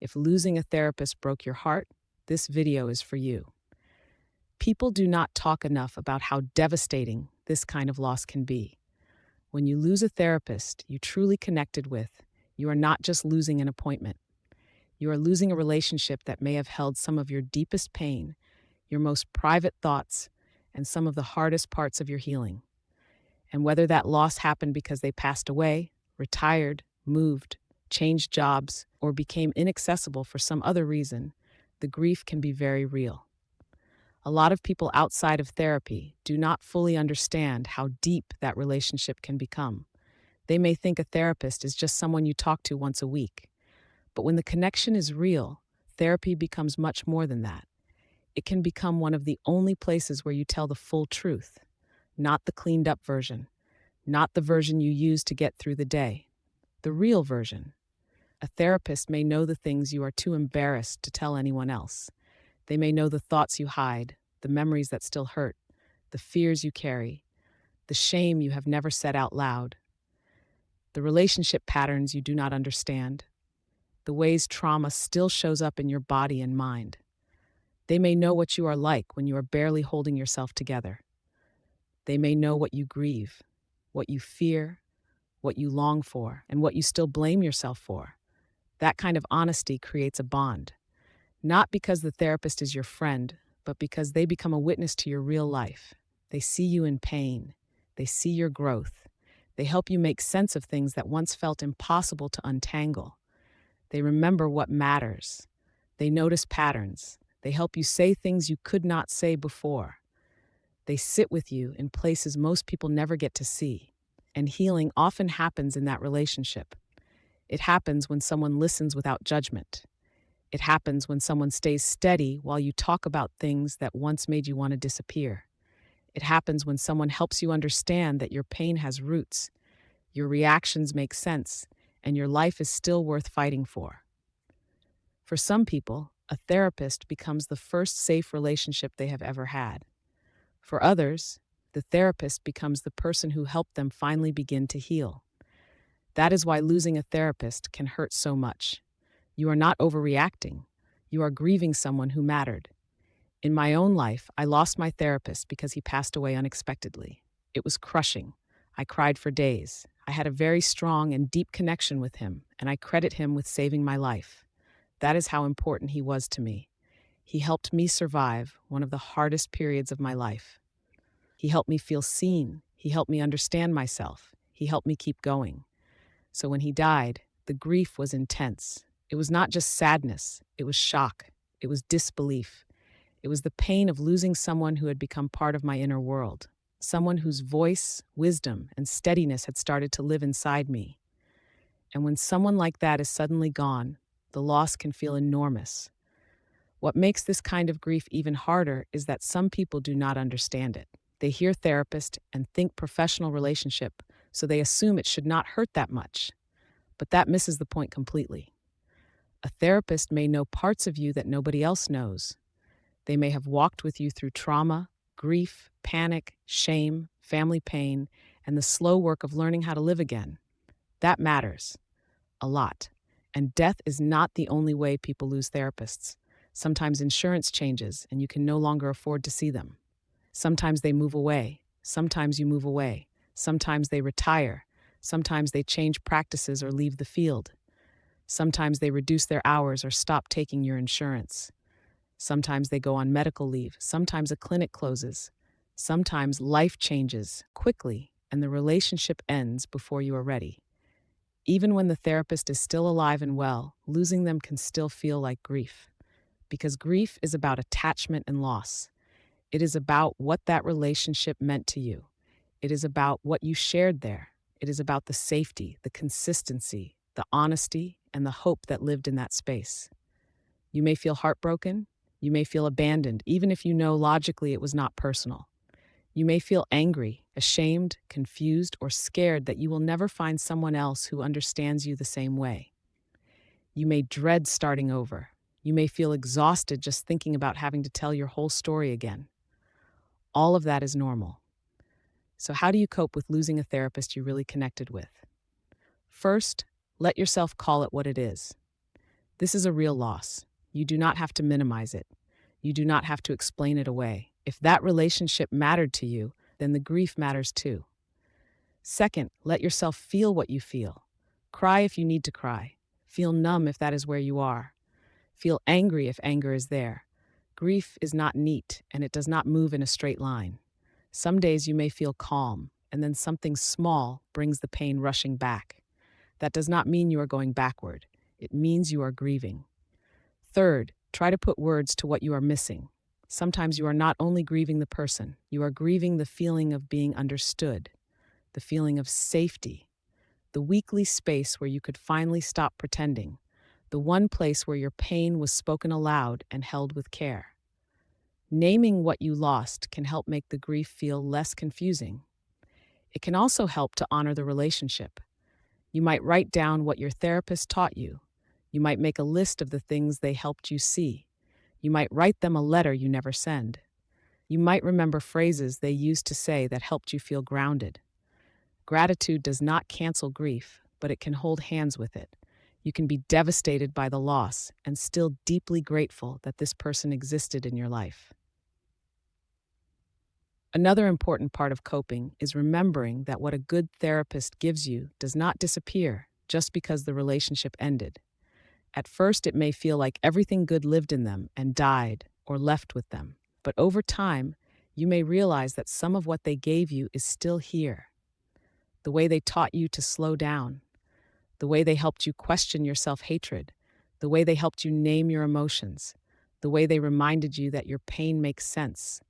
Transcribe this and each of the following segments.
If losing a therapist broke your heart, this video is for you. People do not talk enough about how devastating this kind of loss can be. When you lose a therapist you truly connected with, you are not just losing an appointment. You are losing a relationship that may have held some of your deepest pain, your most private thoughts, and some of the hardest parts of your healing. And whether that loss happened because they passed away, retired, moved, changed jobs, or became inaccessible for some other reason, the grief can be very real. A lot of people outside of therapy do not fully understand how deep that relationship can become. They may think a therapist is just someone you talk to once a week. But when the connection is real, therapy becomes much more than that. It can become one of the only places where you tell the full truth, not the cleaned up version, not the version you use to get through the day, the real version. A therapist may know the things you are too embarrassed to tell anyone else. They may know the thoughts you hide, the memories that still hurt, the fears you carry, the shame you have never said out loud, the relationship patterns you do not understand, the ways trauma still shows up in your body and mind. They may know what you are like when you are barely holding yourself together. They may know what you grieve, what you fear, what you long for, and what you still blame yourself for. That kind of honesty creates a bond, not because the therapist is your friend, but because they become a witness to your real life. They see you in pain. They see your growth. They help you make sense of things that once felt impossible to untangle. They remember what matters. They notice patterns. They help you say things you could not say before. They sit with you in places most people never get to see. And healing often happens in that relationship. It happens when someone listens without judgment. It happens when someone stays steady while you talk about things that once made you want to disappear. It happens when someone helps you understand that your pain has roots, your reactions make sense, and your life is still worth fighting for. For some people, a therapist becomes the first safe relationship they have ever had. For others, the therapist becomes the person who helped them finally begin to heal. That is why losing a therapist can hurt so much. You are not overreacting. You are grieving someone who mattered. In my own life, I lost my therapist because he passed away unexpectedly. It was crushing. I cried for days. I had a very strong and deep connection with him, and I credit him with saving my life. That is how important he was to me. He helped me survive one of the hardest periods of my life. He helped me feel seen. He helped me understand myself. He helped me keep going. So when he died, the grief was intense. It was not just sadness. It was shock. It was disbelief. It was the pain of losing someone who had become part of my inner world, someone whose voice, wisdom, and steadiness had started to live inside me. And when someone like that is suddenly gone, the loss can feel enormous. What makes this kind of grief even harder is that some people do not understand it. They hear therapist and think professional relationship, so they assume it should not hurt that much. But that misses the point completely. A therapist may know parts of you that nobody else knows. They may have walked with you through trauma, grief, panic, shame, family pain, and the slow work of learning how to live again. That matters a lot. And death is not the only way people lose therapists. Sometimes insurance changes and you can no longer afford to see them. Sometimes they move away. Sometimes you move away. Sometimes they retire. Sometimes they change practices or leave the field. Sometimes they reduce their hours or stop taking your insurance. Sometimes they go on medical leave. Sometimes a clinic closes. Sometimes life changes quickly and the relationship ends before you are ready. Even when the therapist is still alive and well, losing them can still feel like grief. Because grief is about attachment and loss. It is about what that relationship meant to you. It is about what you shared there. It is about the safety, the consistency, the honesty, and the hope that lived in that space. You may feel heartbroken. You may feel abandoned, even if you know logically it was not personal. You may feel angry, ashamed, confused, or scared that you will never find someone else who understands you the same way. You may dread starting over. You may feel exhausted just thinking about having to tell your whole story again. All of that is normal. So how do you cope with losing a therapist you really connected with? First, let yourself call it what it is. This is a real loss. You do not have to minimize it. You do not have to explain it away. If that relationship mattered to you, then the grief matters too. Second, let yourself feel what you feel. Cry if you need to cry. Feel numb if that is where you are. Feel angry if anger is there. Grief is not neat, and it does not move in a straight line. Some days you may feel calm, and then something small brings the pain rushing back. That does not mean you are going backward. It means you are grieving. Third, try to put words to what you are missing. Sometimes you are not only grieving the person, you are grieving the feeling of being understood, the feeling of safety, the weekly space where you could finally stop pretending, the one place where your pain was spoken aloud and held with care. Naming what you lost can help make the grief feel less confusing. It can also help to honor the relationship. You might write down what your therapist taught you. You might make a list of the things they helped you see. You might write them a letter you never send. You might remember phrases they used to say that helped you feel grounded. Gratitude does not cancel grief, but it can hold hands with it. You can be devastated by the loss and still deeply grateful that this person existed in your life. Another important part of coping is remembering that what a good therapist gives you does not disappear just because the relationship ended. At first, it may feel like everything good lived in them and died or left with them. But over time, you may realize that some of what they gave you is still here. The way they taught you to slow down, the way they helped you question your self-hatred, the way they helped you name your emotions, the way they reminded you that your pain makes sense,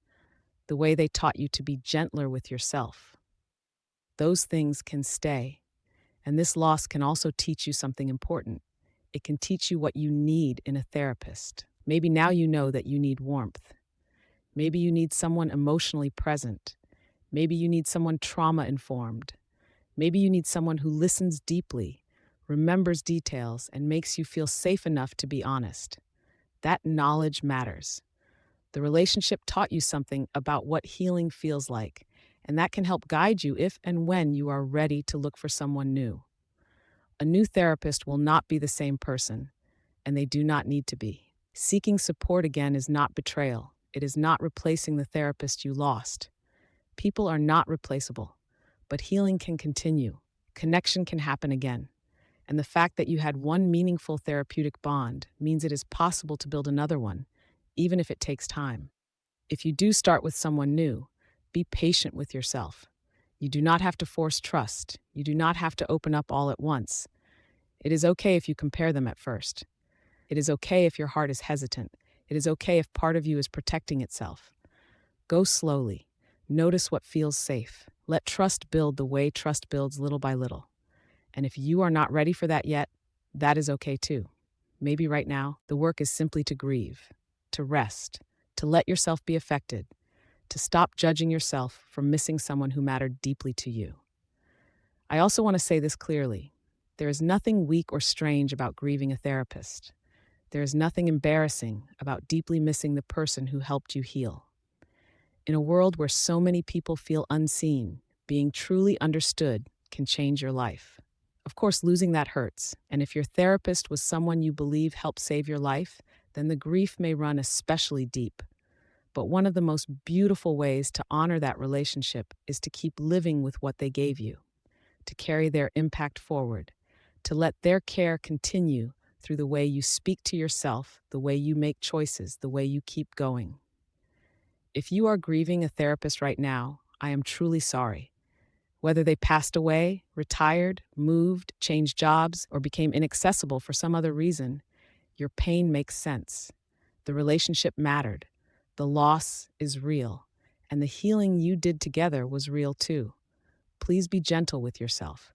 the way they taught you to be gentler with yourself. Those things can stay, and this loss can also teach you something important. It can teach you what you need in a therapist. Maybe now you know that you need warmth. Maybe you need someone emotionally present. Maybe you need someone trauma-informed. Maybe you need someone who listens deeply, remembers details, and makes you feel safe enough to be honest. That knowledge matters. The relationship taught you something about what healing feels like, and that can help guide you if and when you are ready to look for someone new. A new therapist will not be the same person, and they do not need to be. Seeking support again is not betrayal. It is not replacing the therapist you lost. People are not replaceable, but healing can continue. Connection can happen again. And the fact that you had one meaningful therapeutic bond means it is possible to build another one, even if it takes time. If you do start with someone new, be patient with yourself. You do not have to force trust. You do not have to open up all at once. It is okay if you compare them at first. It is okay if your heart is hesitant. It is okay if part of you is protecting itself. Go slowly. Notice what feels safe. Let trust build the way trust builds little by little. And if you are not ready for that yet, that is okay too. Maybe right now, the work is simply to grieve, to rest, to let yourself be affected, to stop judging yourself for missing someone who mattered deeply to you. I also want to say this clearly. There is nothing weak or strange about grieving a therapist. There is nothing embarrassing about deeply missing the person who helped you heal. In a world where so many people feel unseen, being truly understood can change your life. Of course, losing that hurts, and if your therapist was someone you believe helped save your life, then the grief may run especially deep. But one of the most beautiful ways to honor that relationship is to keep living with what they gave you, to carry their impact forward, to let their care continue through the way you speak to yourself, the way you make choices, the way you keep going. If you are grieving a therapist right now, I am truly sorry. Whether they passed away, retired, moved, changed jobs, or became inaccessible for some other reason, your pain makes sense. The relationship mattered. The loss is real. And the healing you did together was real too. Please be gentle with yourself.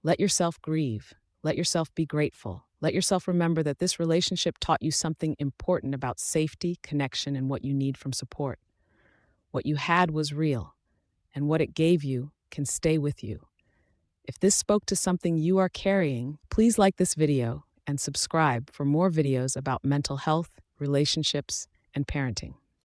Let yourself grieve. Let yourself be grateful. Let yourself remember that this relationship taught you something important about safety, connection, and what you need from support. What you had was real, and what it gave you can stay with you. If this spoke to something you are carrying, please like this video and subscribe for more videos about mental health, relationships, and parenting.